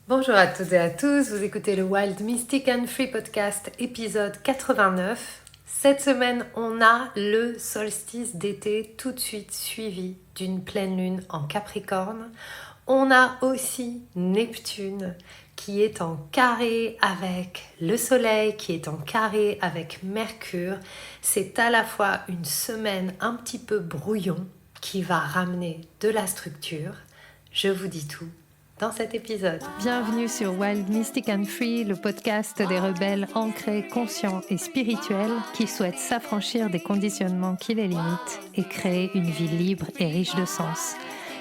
Bonjour à toutes et à tous, vous écoutez le Wild Mystic and Free Podcast épisode 89. Cette semaine, on a le solstice d'été tout de suite suivi d'une pleine lune en Capricorne. On a aussi Neptune qui est en carré avec le Soleil, qui est en carré avec Mercure. C'est à la fois une semaine un petit peu brouillon qui va ramener de la structure. Je vous dis tout dans cet épisode. Bienvenue sur Wild Mystic and Free, le podcast des rebelles ancrés, conscients et spirituels qui souhaitent s'affranchir des conditionnements qui les limitent et créer une vie libre et riche de sens.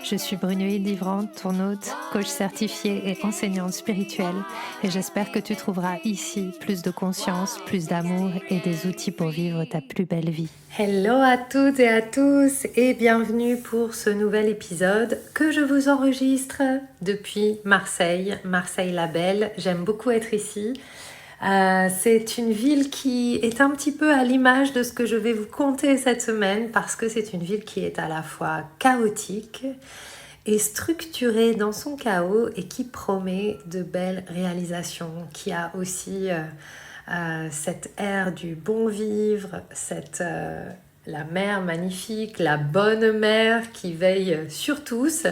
Je suis Brunoïde Livrante, ton hôte, coach certifiée et enseignante spirituelle, et j'espère que tu trouveras ici plus de conscience, plus d'amour et des outils pour vivre ta plus belle vie. Hello à toutes et à tous et bienvenue pour ce nouvel épisode que je vous enregistre depuis Marseille, la Belle. J'aime beaucoup être ici. C'est une ville qui est un petit peu à l'image de ce que je vais vous conter cette semaine parce que c'est une ville qui est à la fois chaotique et structurée dans son chaos et qui promet de belles réalisations, qui a aussi cette ère du bon vivre, la mère magnifique, la bonne mère qui veille sur tous.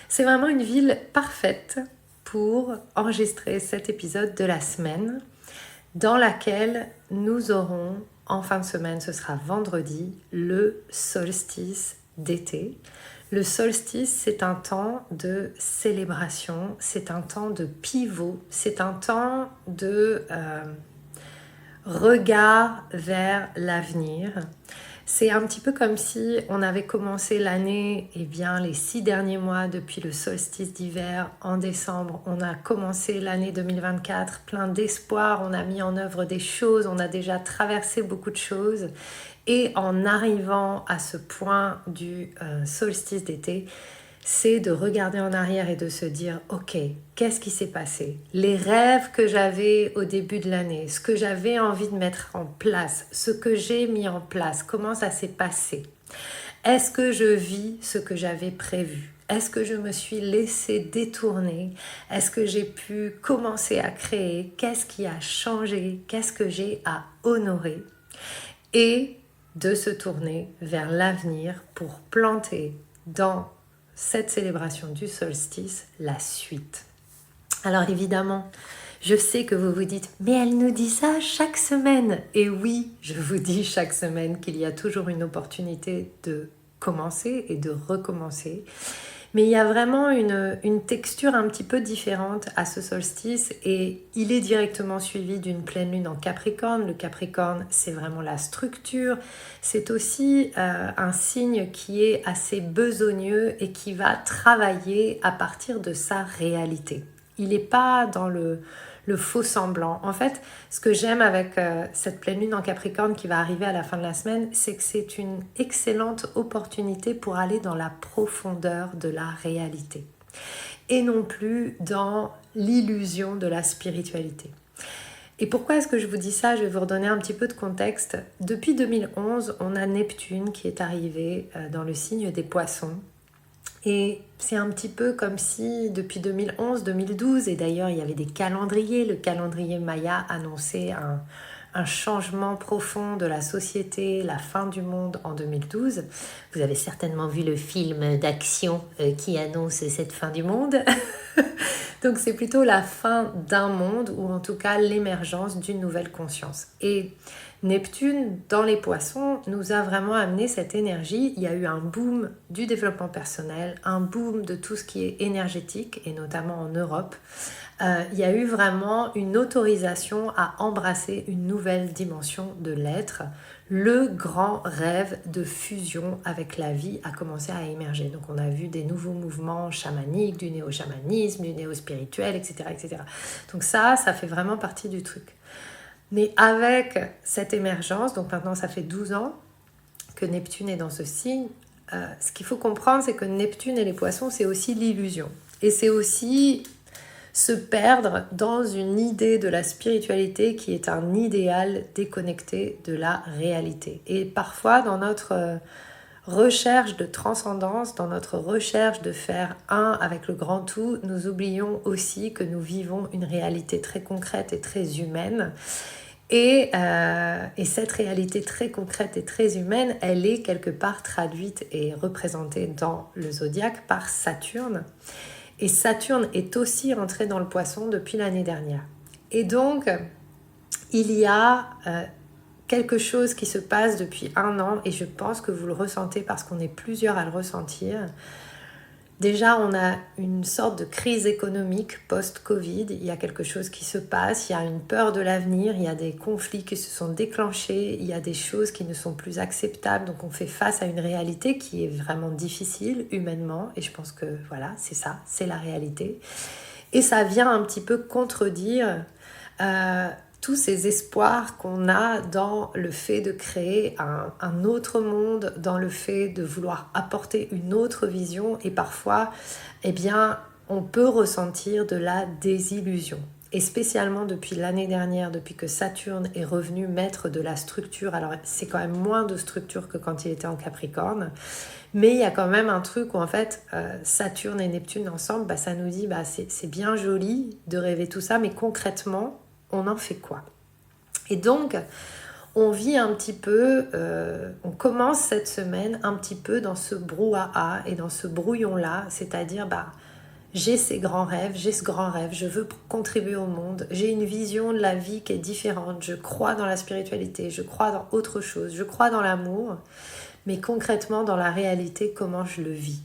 C'est vraiment une ville parfaite pour enregistrer cet épisode de la semaine dans laquelle nous aurons, en fin de semaine, ce sera vendredi, le solstice d'été. Le solstice, c'est un temps de célébration, c'est un temps de pivot, c'est un temps de regard vers l'avenir. C'est un petit peu comme si on avait commencé l'année, les 6 derniers mois depuis le solstice d'hiver en décembre. On a commencé l'année 2024 plein d'espoir, on a mis en œuvre des choses, on a déjà traversé beaucoup de choses. Et en arrivant à ce point du solstice d'été, c'est de regarder en arrière et de se dire « Ok, qu'est-ce qui s'est passé ? Les rêves que j'avais au début de l'année, ce que j'avais envie de mettre en place, ce que j'ai mis en place, comment ça s'est passé ? Est-ce que je vis ce que j'avais prévu ? Est-ce que je me suis laissée détourner ? Est-ce que j'ai pu commencer à créer ? Qu'est-ce qui a changé ? Qu'est-ce que j'ai à honorer ? Et de se tourner vers l'avenir pour planter dans cette célébration du solstice, la suite. Alors évidemment, je sais que vous vous dites « mais elle nous dit ça chaque semaine ». Et oui, je vous dis chaque semaine qu'il y a toujours une opportunité de commencer et de recommencer. Mais il y a vraiment une texture un petit peu différente à ce solstice et il est directement suivi d'une pleine lune en Capricorne. Le Capricorne, c'est vraiment la structure. C'est aussi un signe qui est assez besogneux et qui va travailler à partir de sa réalité. Il n'est pas dans le faux semblant. En fait, ce que j'aime avec cette pleine lune en Capricorne qui va arriver à la fin de la semaine, c'est que c'est une excellente opportunité pour aller dans la profondeur de la réalité et non plus dans l'illusion de la spiritualité. Et pourquoi est-ce que je vous dis ça ? Je vais vous redonner un petit peu de contexte. Depuis 2011, on a Neptune qui est arrivé dans le signe des Poissons. Et c'est un petit peu comme si depuis 2011-2012, et d'ailleurs il y avait des calendriers, le calendrier Maya annonçait un changement profond de la société, la fin du monde en 2012. Vous avez certainement vu le film d'action qui annonce cette fin du monde. Donc c'est plutôt la fin d'un monde, ou en tout cas l'émergence d'une nouvelle conscience. Et Neptune, dans les Poissons, nous a vraiment amené cette énergie. Il y a eu un boom du développement personnel, un boom de tout ce qui est énergétique, et notamment en Europe. Il y a eu vraiment une autorisation à embrasser une nouvelle dimension de l'être. Le grand rêve de fusion avec la vie a commencé à émerger. Donc on a vu des nouveaux mouvements chamaniques, du néo-chamanisme, du néo-spirituel, etc., etc. Donc ça fait vraiment partie du truc. Mais avec cette émergence, donc maintenant ça fait 12 ans que Neptune est dans ce signe, ce qu'il faut comprendre, c'est que Neptune et les Poissons, c'est aussi l'illusion. Et c'est aussi se perdre dans une idée de la spiritualité qui est un idéal déconnecté de la réalité. Et parfois, dans notre recherche de transcendance, dans notre recherche de faire un avec le grand tout, nous oublions aussi que nous vivons une réalité très concrète et très humaine. Et cette réalité très concrète et très humaine, elle est quelque part traduite et représentée dans le zodiaque par Saturne. Et Saturne est aussi rentré dans le Poisson depuis l'année dernière. Et donc, il y a quelque chose qui se passe depuis 1 an, et je pense que vous le ressentez parce qu'on est plusieurs à le ressentir. Déjà, on a une sorte de crise économique post-Covid. Il y a quelque chose qui se passe, il y a une peur de l'avenir, il y a des conflits qui se sont déclenchés, il y a des choses qui ne sont plus acceptables. Donc on fait face à une réalité qui est vraiment difficile humainement. Et je pense que voilà, c'est ça, c'est la réalité. Et ça vient un petit peu contredire tous ces espoirs qu'on a dans le fait de créer un autre monde, dans le fait de vouloir apporter une autre vision. Et parfois, eh bien, on peut ressentir de la désillusion. Et spécialement depuis l'année dernière, depuis que Saturne est revenu mettre de la structure. Alors, c'est quand même moins de structure que quand il était en Capricorne. Mais il y a quand même un truc où en fait, Saturne et Neptune ensemble, ça nous dit, c'est bien joli de rêver tout ça, mais concrètement, on en fait quoi? Et donc, on vit un petit peu, on commence cette semaine un petit peu dans ce brouhaha et dans ce brouillon-là, c'est-à-dire, j'ai ces grands rêves, j'ai ce grand rêve, je veux contribuer au monde, j'ai une vision de la vie qui est différente, je crois dans la spiritualité, je crois dans autre chose, je crois dans l'amour, mais concrètement, dans la réalité, comment je le vis?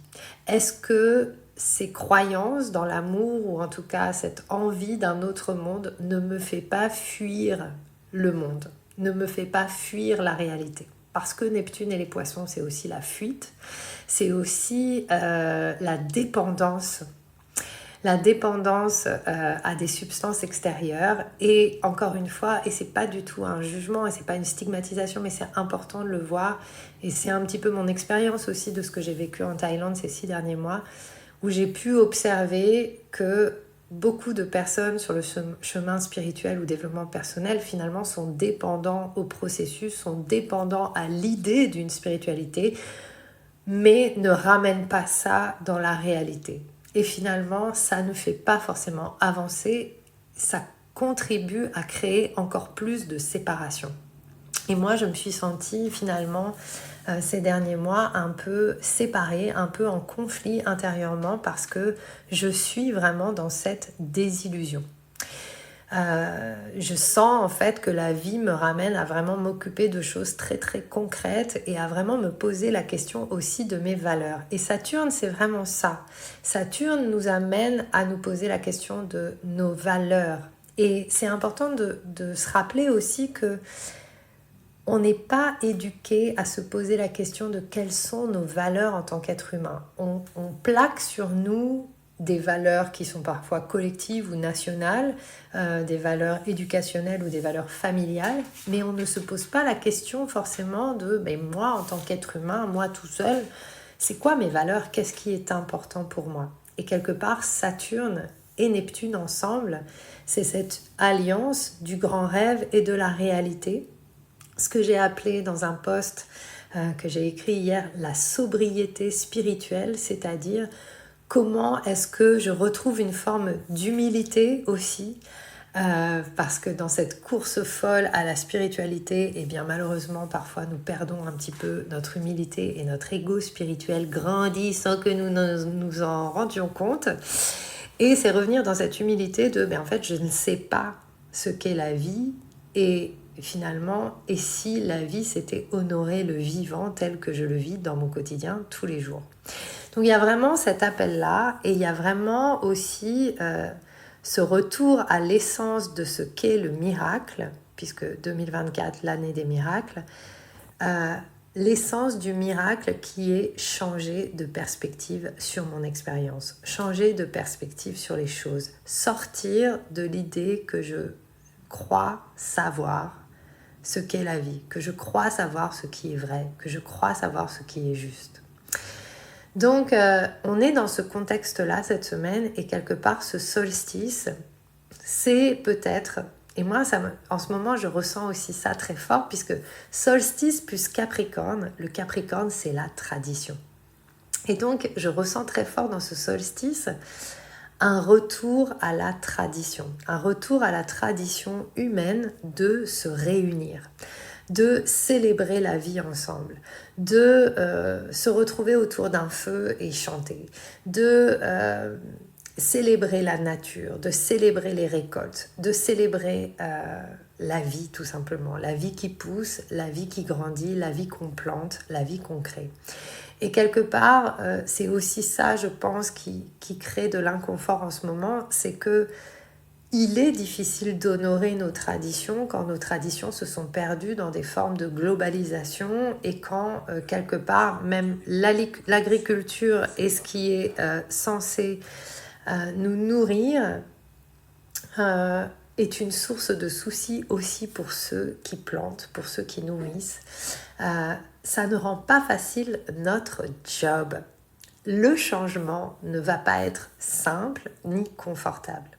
Est-ce que ces croyances dans l'amour, ou en tout cas cette envie d'un autre monde, ne me fait pas fuir le monde, ne me fait pas fuir la réalité? Parce que Neptune et les Poissons, c'est aussi la fuite, c'est aussi la dépendance à des substances extérieures. Et encore une fois, et c'est pas du tout un jugement et c'est pas une stigmatisation, mais c'est important de le voir, et c'est un petit peu mon expérience aussi de ce que j'ai vécu en Thaïlande ces 6 derniers mois, où j'ai pu observer que beaucoup de personnes sur le chemin spirituel ou développement personnel finalement sont dépendants au processus, sont dépendants à l'idée d'une spiritualité, mais ne ramènent pas ça dans la réalité. Et finalement, ça ne fait pas forcément avancer, ça contribue à créer encore plus de séparation. Et moi, je me suis sentie finalement ces derniers mois un peu séparée, un peu en conflit intérieurement, parce que je suis vraiment dans cette désillusion. Je sens en fait que la vie me ramène à vraiment m'occuper de choses très très concrètes et à vraiment me poser la question aussi de mes valeurs. Et Saturne, c'est vraiment ça. Saturne nous amène à nous poser la question de nos valeurs. Et c'est important de se rappeler aussi que on n'est pas éduqué à se poser la question de quelles sont nos valeurs en tant qu'être humain. On plaque sur nous des valeurs qui sont parfois collectives ou nationales, des valeurs éducationnelles ou des valeurs familiales, mais on ne se pose pas la question forcément de moi en tant qu'être humain, moi tout seul, c'est quoi mes valeurs, qu'est-ce qui est important pour moi? Et quelque part, Saturne et Neptune ensemble, c'est cette alliance du grand rêve et de la réalité, ce que j'ai appelé dans un post que j'ai écrit hier la sobriété spirituelle, c'est-à-dire comment est-ce que je retrouve une forme d'humilité aussi, parce que dans cette course folle à la spiritualité, eh bien malheureusement parfois nous perdons un petit peu notre humilité et notre ego spirituel grandit sans que nous nous en rendions compte. Et c'est revenir dans cette humilité de en fait je ne sais pas ce qu'est la vie, et finalement, et si la vie c'était honorer le vivant tel que je le vis dans mon quotidien tous les jours. Donc il y a vraiment cet appel-là, et il y a vraiment aussi ce retour à l'essence de ce qu'est le miracle, puisque 2024, l'année des miracles, l'essence du miracle qui est changer de perspective sur mon expérience, changer de perspective sur les choses, sortir de l'idée que je crois savoir ce qu'est la vie, que je crois savoir ce qui est vrai, que je crois savoir ce qui est juste. Donc, on est dans ce contexte-là cette semaine, et quelque part, ce solstice, c'est peut-être Et moi, en ce moment, je ressens aussi ça très fort, puisque solstice plus Capricorne, le Capricorne, c'est la tradition. Et donc, je ressens très fort dans ce solstice un retour à la tradition humaine de se réunir, de célébrer la vie ensemble, de se retrouver autour d'un feu et chanter, de célébrer la nature, de célébrer les récoltes, de célébrer la vie tout simplement, la vie qui pousse, la vie qui grandit, la vie qu'on plante, la vie qu'on crée. Et quelque part, c'est aussi ça, je pense, qui crée de l'inconfort en ce moment, c'est que il est difficile d'honorer nos traditions quand nos traditions se sont perdues dans des formes de globalisation et quand, quelque part, même l'agriculture est ce qui est censé nous nourrir, est une source de soucis aussi pour ceux qui plantent, pour ceux qui nourrissent. Ça ne rend pas facile notre job. Le changement ne va pas être simple ni confortable.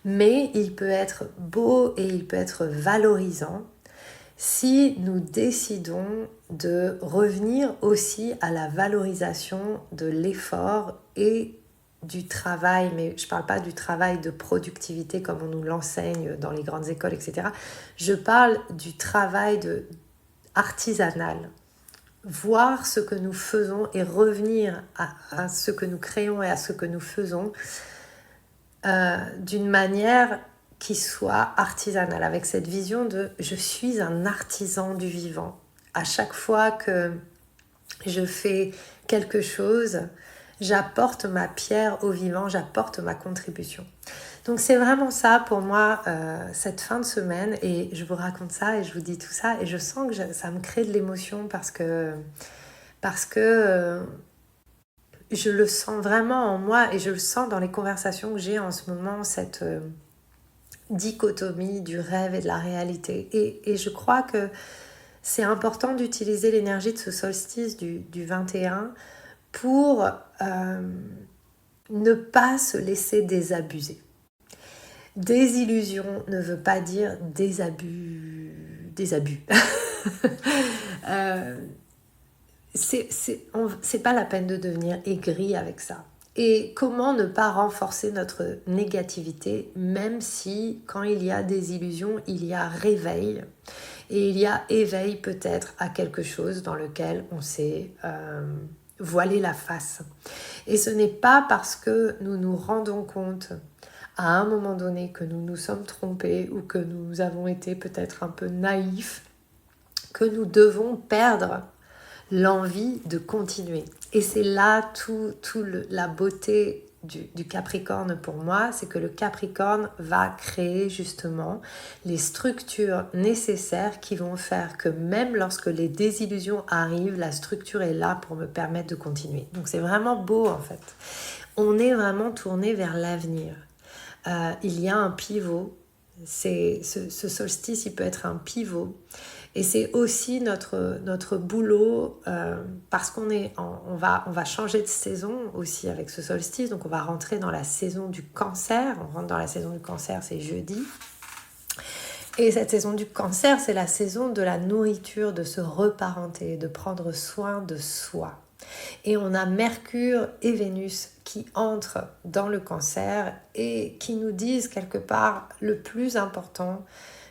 Mais il peut être beau et il peut être valorisant si nous décidons de revenir aussi à la valorisation de l'effort et du travail, mais je ne parle pas du travail de productivité comme on nous l'enseigne dans les grandes écoles, etc. Je parle du travail artisanal. Voir ce que nous faisons et revenir à ce que nous créons et à ce que nous faisons d'une manière qui soit artisanale, avec cette vision de je suis un artisan du vivant. À chaque fois que je fais quelque chose, j'apporte ma pierre au vivant, j'apporte ma contribution. Donc c'est vraiment ça pour moi, cette fin de semaine, et je vous raconte ça et je vous dis tout ça, et je sens que ça me crée de l'émotion parce que je le sens vraiment en moi et je le sens dans les conversations que j'ai en ce moment, cette dichotomie du rêve et de la réalité. Et je crois que c'est important d'utiliser l'énergie de ce solstice du 21 pour ne pas se laisser désabuser. Désillusion ne veut pas dire désabus. C'est pas la peine de devenir aigri avec ça. Et comment ne pas renforcer notre négativité, même si quand il y a des illusions, il y a réveil. Et il y a éveil peut-être à quelque chose dans lequel on s'est voilé la face. Et ce n'est pas parce que nous nous rendons compte à un moment donné que nous nous sommes trompés ou que nous avons été peut-être un peu naïfs que nous devons perdre l'envie de continuer. Et c'est là la beauté du Capricorne pour moi, c'est que le Capricorne va créer justement les structures nécessaires qui vont faire que même lorsque les désillusions arrivent, la structure est là pour me permettre de continuer. Donc c'est vraiment beau en fait. On est vraiment tourné vers l'avenir. Il y a un pivot. Ce solstice, il peut être un pivot. Et c'est aussi notre boulot parce on va changer de saison aussi avec ce solstice. Donc on va rentrer dans la saison du Cancer. On rentre dans la saison du Cancer, c'est jeudi. Et cette saison du Cancer, c'est la saison de la nourriture, de se reparenter, de prendre soin de soi. Et on a Mercure et Vénus qui entrent dans le Cancer et qui nous disent quelque part le plus important,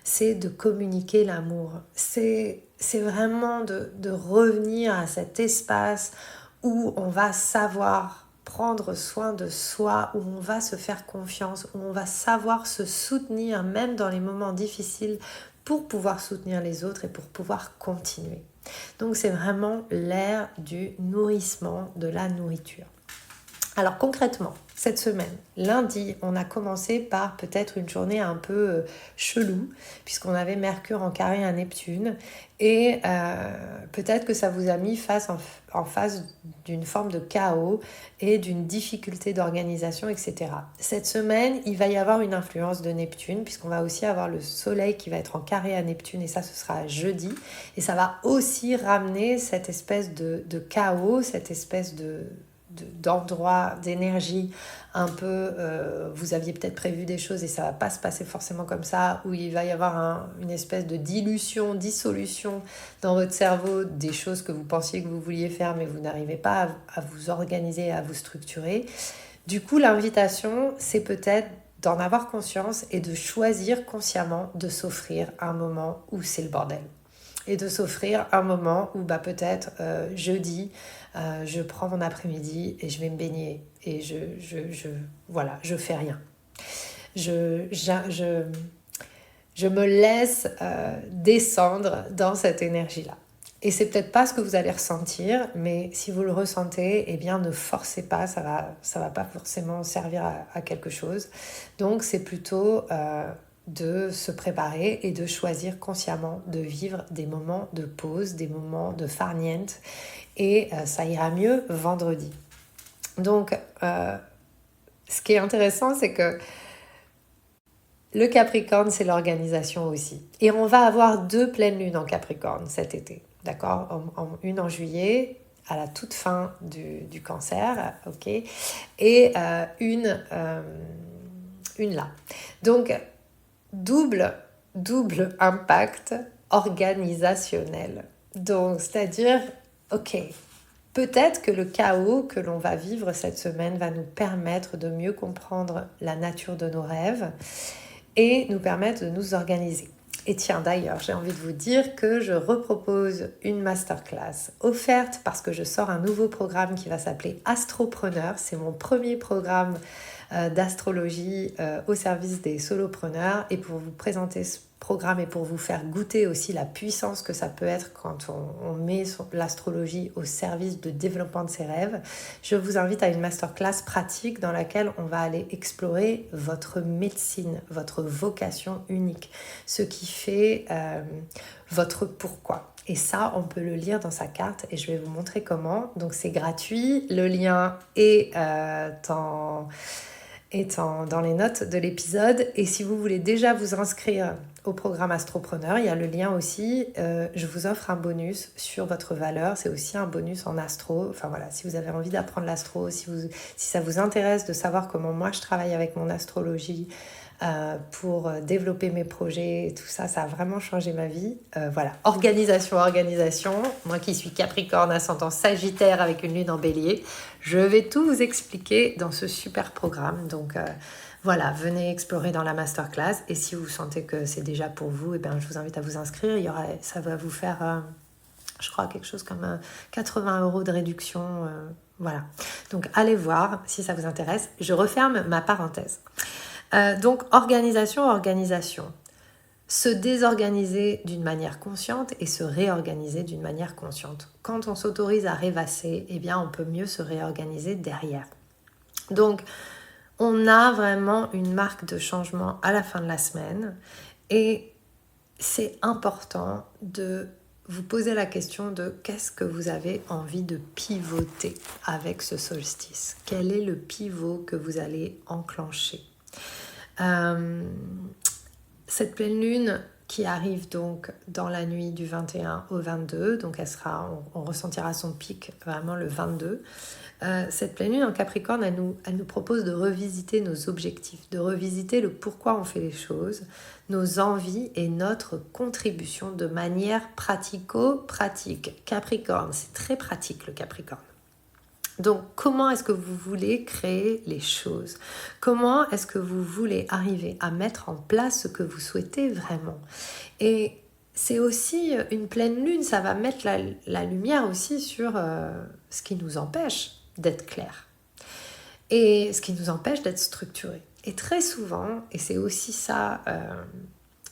c'est de communiquer l'amour. C'est vraiment de revenir à cet espace où on va savoir prendre soin de soi, où on va se faire confiance, où on va savoir se soutenir même dans les moments difficiles pour pouvoir soutenir les autres et pour pouvoir continuer. Donc c'est vraiment l'ère du nourrissement, de la nourriture. Alors concrètement, cette semaine, lundi, on a commencé par peut-être une journée un peu chelou, puisqu'on avait Mercure en carré à Neptune, et peut-être que ça vous a mis en face d'une forme de chaos et d'une difficulté d'organisation, etc. Cette semaine, il va y avoir une influence de Neptune, puisqu'on va aussi avoir le Soleil qui va être en carré à Neptune, et ça, ce sera jeudi, et ça va aussi ramener cette espèce de chaos, cette espèce de d'endroits, d'énergie un peu, vous aviez peut-être prévu des choses et ça va pas se passer forcément comme ça, où il va y avoir une espèce de dilution, dissolution dans votre cerveau des choses que vous pensiez que vous vouliez faire mais vous n'arrivez pas à vous organiser, à vous structurer. Du coup, l'invitation, c'est peut-être d'en avoir conscience et de choisir consciemment de s'offrir un moment où c'est le bordel. Et de s'offrir un moment où peut-être jeudi, je prends mon après-midi et je vais me baigner et je fais rien. Je me laisse descendre dans cette énergie-là. Et c'est peut-être pas ce que vous allez ressentir, mais si vous le ressentez, eh bien ne forcez pas, ça va pas forcément servir à quelque chose. Donc c'est plutôt de se préparer et de choisir consciemment de vivre des moments de pause, des moments de farniente, et ça ira mieux vendredi. Donc ce qui est intéressant, c'est que le Capricorne, c'est l'organisation aussi. Et on va avoir 2 pleines lunes en Capricorne cet été. D'accord, une en juillet, à la toute fin du Cancer, ok, et une là. Donc, double impact organisationnel. Donc, c'est-à-dire, ok, peut-être que le chaos que l'on va vivre cette semaine va nous permettre de mieux comprendre la nature de nos rêves et nous permettre de nous organiser. Et tiens, d'ailleurs, j'ai envie de vous dire que je repropose une masterclass offerte parce que je sors un nouveau programme qui va s'appeler Astropreneur. C'est mon premier programme d'astrologie au service des solopreneurs. Et pour vous présenter ce programme et pour vous faire goûter aussi la puissance que ça peut être quand on met l'astrologie au service de développement de ses rêves, je vous invite à une masterclass pratique dans laquelle on va aller explorer votre médecine, votre vocation unique, ce qui fait votre pourquoi. Et ça, on peut le lire dans sa carte et je vais vous montrer comment. Donc c'est gratuit, le lien est dans les notes de l'épisode. Et si vous voulez déjà vous inscrire au programme Astropreneur, il y a le lien aussi. Je vous offre un bonus sur votre valeur. C'est aussi un bonus en astro. Enfin voilà, si vous avez envie d'apprendre l'astro, si ça vous intéresse de savoir comment moi je travaille avec mon astrologie pour développer mes projets, tout ça, ça a vraiment changé ma vie. Voilà, organisation. Moi qui suis Capricorne, ascendant Sagittaire avec une lune en Bélier, je vais tout vous expliquer dans ce super programme. Donc voilà, venez explorer dans la masterclass. Et si vous sentez que c'est déjà pour vous, je vous invite à vous inscrire. Ça va vous faire, je crois, quelque chose comme 80 € de réduction. Voilà. Donc allez voir si ça vous intéresse. Je referme ma parenthèse. Donc organisation. Se désorganiser d'une manière consciente et se réorganiser d'une manière consciente. Quand on s'autorise à rêvasser, on peut mieux se réorganiser derrière. Donc, on a vraiment une marque de changement à la fin de la semaine et c'est important de vous poser la question de qu'est-ce que vous avez envie de pivoter avec ce solstice. Quel est le pivot que vous allez enclencher ? Cette pleine lune qui arrive donc dans la nuit du 21 au 22, donc on ressentira son pic vraiment le 22. Cette pleine lune en Capricorne, elle nous propose de revisiter nos objectifs, de revisiter le pourquoi on fait les choses, nos envies et notre contribution de manière pratico-pratique. Capricorne, c'est très pratique le Capricorne. Donc, comment est-ce que vous voulez créer les choses ? Comment est-ce que vous voulez arriver à mettre en place ce que vous souhaitez vraiment ? Et c'est aussi une pleine lune, ça va mettre la lumière aussi sur ce qui nous empêche d'être clair et ce qui nous empêche d'être structuré. Et très souvent, et c'est aussi ça,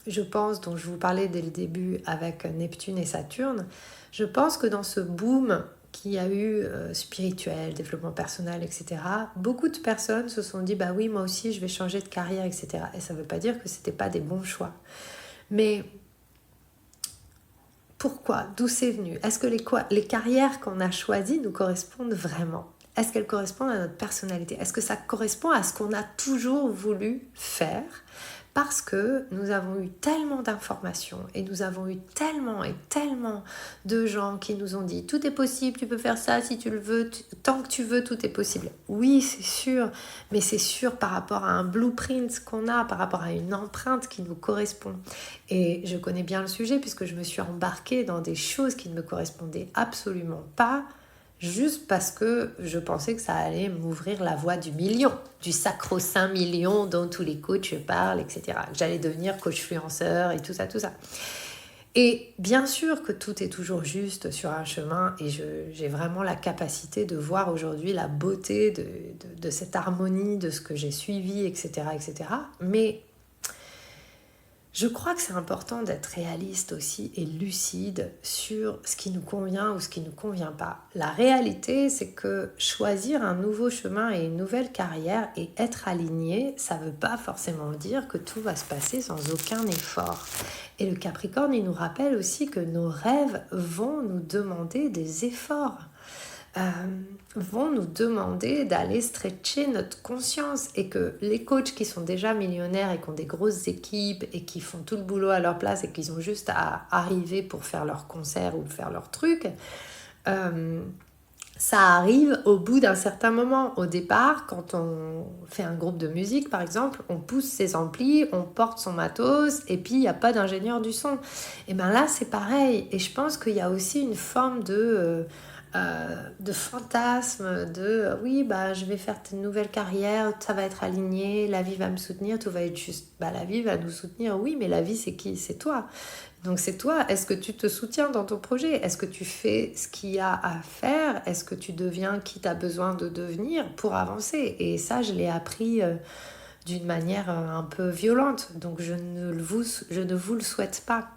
je pense, dont je vous parlais dès le début avec Neptune et Saturne, je pense que dans ce boom qui a eu spirituel, développement personnel, etc., beaucoup de personnes se sont dit, oui, moi aussi, je vais changer de carrière, etc. Et ça ne veut pas dire que ce n'était pas des bons choix. Mais pourquoi ? D'où c'est venu ? Est-ce que les carrières qu'on a choisies nous correspondent vraiment ? est-ce qu'elles correspondent à notre personnalité? Est-ce que ça correspond à ce qu'on a toujours voulu faire? Parce que nous avons eu tellement d'informations et nous avons eu tellement et tellement de gens qui nous ont dit tout est possible, tu peux faire ça si tu le veux, tant que tu veux, tout est possible. Oui, c'est sûr, mais c'est sûr par rapport à un blueprint qu'on a, par rapport à une empreinte qui nous correspond. Et je connais bien le sujet puisque je me suis embarquée dans des choses qui ne me correspondaient absolument pas, juste parce que je pensais que ça allait m'ouvrir la voie du million, du sacro-saint million dont tous les coachs parlent, etc. Que j'allais devenir coach fluenceur et tout ça, tout ça. Et bien sûr que tout est toujours juste sur un chemin et j'ai vraiment la capacité de voir aujourd'hui la beauté de cette harmonie, de ce que j'ai suivi, etc., etc. Mais je crois que c'est important d'être réaliste aussi et lucide sur ce qui nous convient ou ce qui ne nous convient pas. La réalité, c'est que choisir un nouveau chemin et une nouvelle carrière et être aligné, ça ne veut pas forcément dire que tout va se passer sans aucun effort. Et le Capricorne, il nous rappelle aussi que nos rêves vont nous demander des efforts. Vont nous demander d'aller stretcher notre conscience et que les coachs qui sont déjà millionnaires et qui ont des grosses équipes et qui font tout le boulot à leur place et qu'ils ont juste à arriver pour faire leur concert ou faire leur truc, ça arrive au bout d'un certain moment. Au départ, quand on fait un groupe de musique par exemple, on pousse ses amplis, on porte son matos et puis il n'y a pas d'ingénieur du son. Et bien là c'est pareil et je pense qu'il y a aussi une forme de fantasme, oui, bah, je vais faire une nouvelle carrière, ça va être aligné, la vie va me soutenir, tout va être juste. Bah, la vie va nous soutenir, oui, mais la vie, c'est qui? C'est toi. Donc, c'est toi. Est-ce que tu te soutiens dans ton projet? Est-ce que tu fais ce qu'il y a à faire? Est-ce que tu deviens qui tu as besoin de devenir pour avancer? Et ça, je l'ai appris d'une manière un peu violente. Donc, je ne vous le souhaite pas.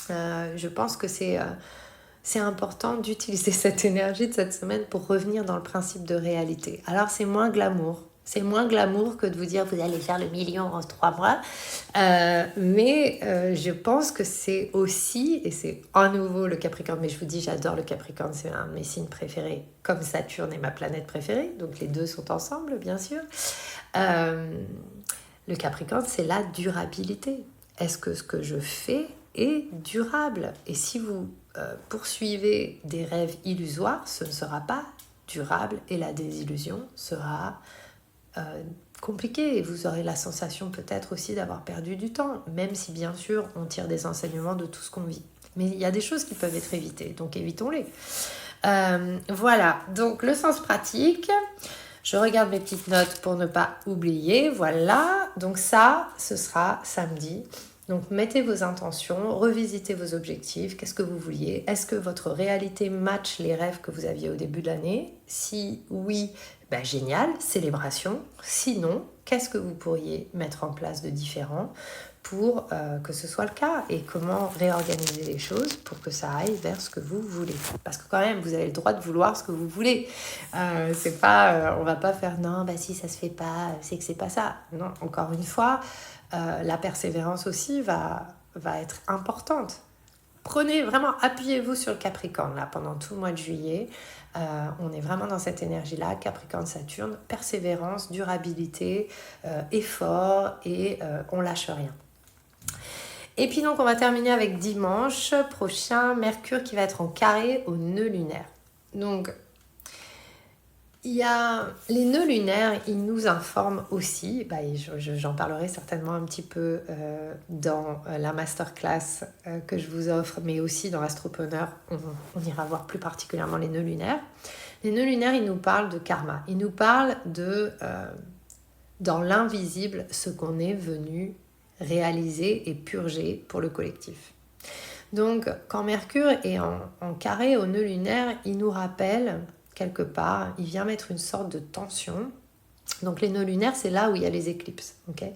Je pense que c'est important d'utiliser cette énergie de cette semaine pour revenir dans le principe de réalité. Alors, c'est moins glamour. C'est moins glamour que de vous dire vous allez faire le million en 3 mois. Mais je pense que c'est aussi, et c'est à nouveau le Capricorne, mais je vous dis, j'adore le Capricorne, c'est un de mes signes préférés, comme Saturne est ma planète préférée. Donc, les deux sont ensemble, bien sûr. Le Capricorne, c'est la durabilité. Est-ce que ce que je fais est durable? Et si vous poursuivez des rêves illusoires, ce ne sera pas durable et la désillusion sera compliquée et vous aurez la sensation peut-être aussi d'avoir perdu du temps, même si bien sûr on tire des enseignements de tout ce qu'on vit. Mais il y a des choses qui peuvent être évitées, donc évitons-les. Voilà, donc le sens pratique. Je regarde mes petites notes pour ne pas oublier. Voilà, donc ça, ce sera samedi. Donc mettez vos intentions, revisitez vos objectifs, qu'est-ce que vous vouliez? Est-ce que votre réalité match les rêves que vous aviez au début de l'année? Si oui, ben génial, célébration. Sinon, qu'est-ce que vous pourriez mettre en place de différent pour que ce soit le cas? Et comment réorganiser les choses pour que ça aille vers ce que vous voulez? Parce que quand même, vous avez le droit de vouloir ce que vous voulez. C'est pas, on va pas faire non, bah si ça se fait pas, c'est que c'est pas ça. Non, encore une fois, la persévérance aussi va être importante. Prenez vraiment, appuyez-vous sur le Capricorne là pendant tout le mois de juillet. On est vraiment dans cette énergie-là, Capricorne-Saturne, persévérance, durabilité, effort et on lâche rien. Et puis donc on va terminer avec dimanche prochain, Mercure qui va être en carré au nœud lunaire. Donc il y a les nœuds lunaires, ils nous informent aussi, j'en parlerai certainement un petit peu dans la masterclass que je vous offre, mais aussi dans l'Astropreneur, on ira voir plus particulièrement les nœuds lunaires. Les nœuds lunaires, ils nous parlent de karma, ils nous parlent de, dans l'invisible, ce qu'on est venu réaliser et purger pour le collectif. Donc quand Mercure est en carré au nœud lunaire, il nous rappelle quelque part, il vient mettre une sorte de tension. Donc les nœuds lunaires, c'est là où il y a les éclipses. Okay,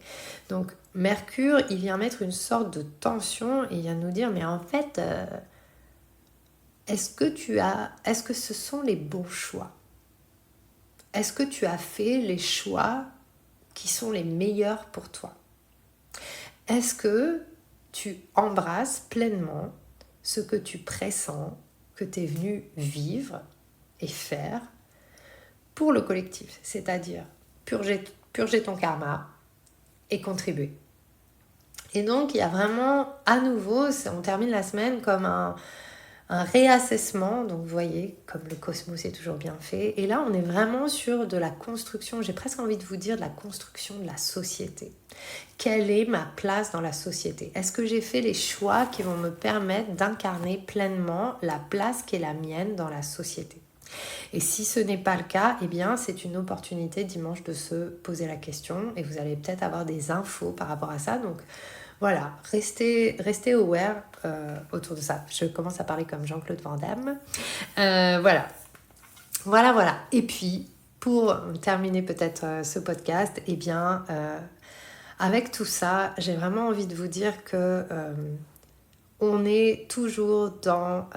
donc Mercure, il vient mettre une sorte de tension et il vient nous dire, mais en fait, est-ce que ce sont les bons choix? Est-ce que tu as fait les choix qui sont les meilleurs pour toi? Est-ce que tu embrasses pleinement ce que tu pressens, que tu es venu vivre et faire pour le collectif, c'est-à-dire purger ton karma et contribuer. Et donc, il y a vraiment, à nouveau, on termine la semaine comme un réassessment. Donc, vous voyez, comme le cosmos est toujours bien fait. Et là, on est vraiment sur de la construction, j'ai presque envie de vous dire, de la construction de la société. Quelle est ma place dans la société? Est-ce que j'ai fait les choix qui vont me permettre d'incarner pleinement la place qui est la mienne dans la société? Et si ce n'est pas le cas, eh bien, c'est une opportunité dimanche de se poser la question et vous allez peut-être avoir des infos par rapport à ça. Donc, voilà, restez aware autour de ça. Je commence à parler comme Jean-Claude Van Damme. Voilà. Et puis, pour terminer peut-être ce podcast, eh bien, avec tout ça, j'ai vraiment envie de vous dire que on est toujours dans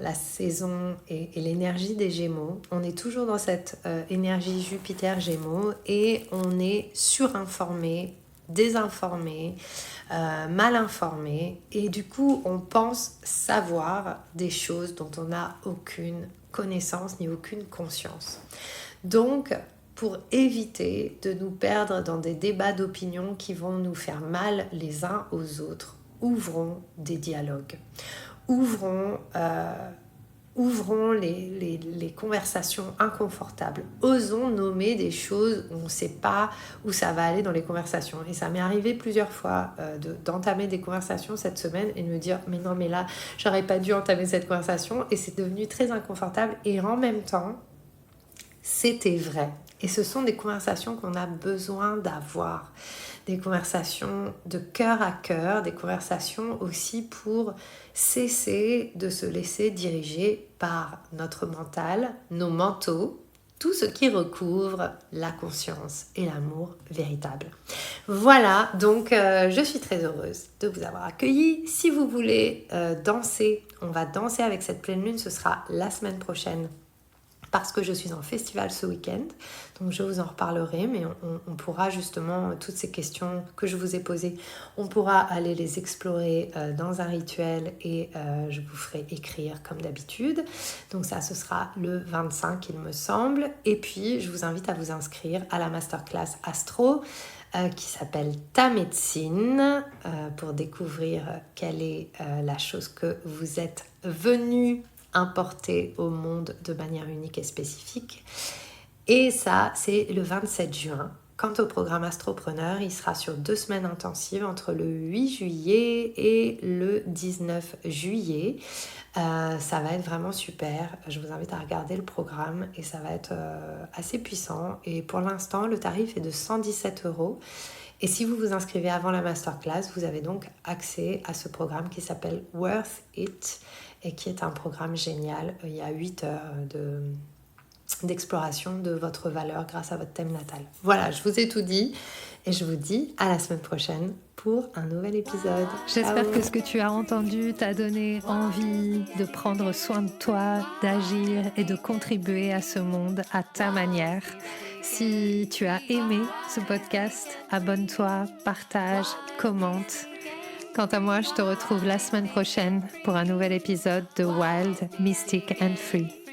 la saison et l'énergie des Gémeaux. On est toujours dans cette énergie Jupiter-Gémeaux et on est surinformé, désinformé, mal informé. Et du coup, on pense savoir des choses dont on n'a aucune connaissance ni aucune conscience. Donc, pour éviter de nous perdre dans des débats d'opinion qui vont nous faire mal les uns aux autres, ouvrons des dialogues, ouvrons les conversations inconfortables, osons nommer des choses où on ne sait pas où ça va aller dans les conversations. Et ça m'est arrivé plusieurs fois d'entamer des conversations cette semaine et de me dire mais non mais là j'aurais pas dû entamer cette conversation, et c'est devenu très inconfortable, et en même temps c'était vrai. Et ce sont des conversations qu'on a besoin d'avoir, des conversations de cœur à cœur, des conversations aussi pour cesser de se laisser diriger par notre mental, nos mentaux, tout ce qui recouvre la conscience et l'amour véritable. Voilà, donc je suis très heureuse de vous avoir accueilli. Si vous voulez danser, on va danser avec cette pleine lune, ce sera la semaine prochaine, parce que je suis en festival ce week-end, donc je vous en reparlerai, mais on pourra justement, toutes ces questions que je vous ai posées, on pourra aller les explorer dans un rituel, et je vous ferai écrire comme d'habitude. Donc ça, ce sera le 25, il me semble. Et puis, je vous invite à vous inscrire à la masterclass Astro, qui s'appelle Ta médecine, pour découvrir quelle est la chose que vous êtes venu importé au monde de manière unique et spécifique. Et ça, c'est le 27 juin. Quant au programme Astropreneur, il sera sur 2 semaines intensives entre le 8 juillet et le 19 juillet. Ça va être vraiment super. Je vous invite à regarder le programme et ça va être assez puissant. Et pour l'instant, le tarif est de 117 €. Et si vous vous inscrivez avant la masterclass, vous avez donc accès à ce programme qui s'appelle Worth It et qui est un programme génial. Il y a 8 heures d'exploration de votre valeur grâce à votre thème natal. Voilà, je vous ai tout dit et je vous dis à la semaine prochaine pour un nouvel épisode. J'espère que ce que tu as entendu t'a donné envie de prendre soin de toi, d'agir et de contribuer à ce monde à ta manière. Si tu as aimé ce podcast, abonne-toi, partage, commente. Quant à moi, je te retrouve la semaine prochaine pour un nouvel épisode de Wild, Mystic and Free.